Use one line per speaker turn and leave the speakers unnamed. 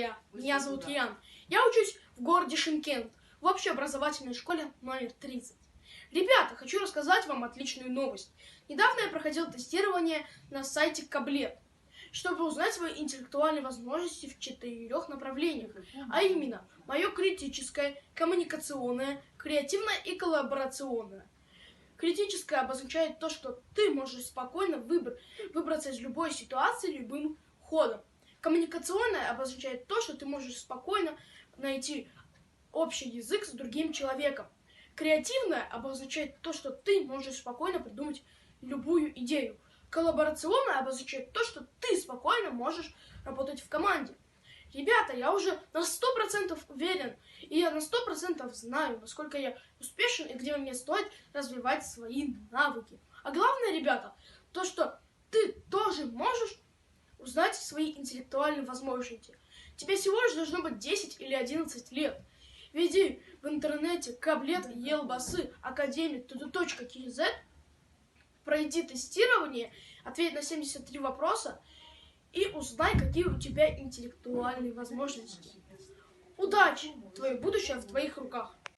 друзья! Меня зовут Ян. Я учусь в городе Шымкент, в общеобразовательной школе номер 30. Ребята, хочу рассказать вам отличную новость. Недавно я проходил тестирование на сайте Каблет, чтобы узнать свои интеллектуальные возможности в 4 направлениях, а именно мое критическое, коммуникационное, креативное и коллаборационное. Критическое обозначает то, что ты можешь спокойно выбраться из любой ситуации любым ходом. Коммуникационное обозначает то, что ты можешь спокойно найти общий язык с другим человеком. Креативное обозначает то, что ты можешь спокойно придумать любую идею. Коллаборационное обозначает то, что ты спокойно можешь работать в команде. Ребята, я уже на 100% уверен, и я на 100% знаю, насколько я успешен и где мне стоит развивать свои навыки. А главное, ребята, то, что ты тоже можешь узнать свои интеллектуальные возможности. Тебе всего лишь должно быть 10 или 11 лет. Введи в интернете Каблет, Елбасы, Академия, tutu.kz, пройди тестирование, ответь на 73 вопроса и узнай, какие у тебя интеллектуальные возможности. Удачи! Твое будущее в твоих руках.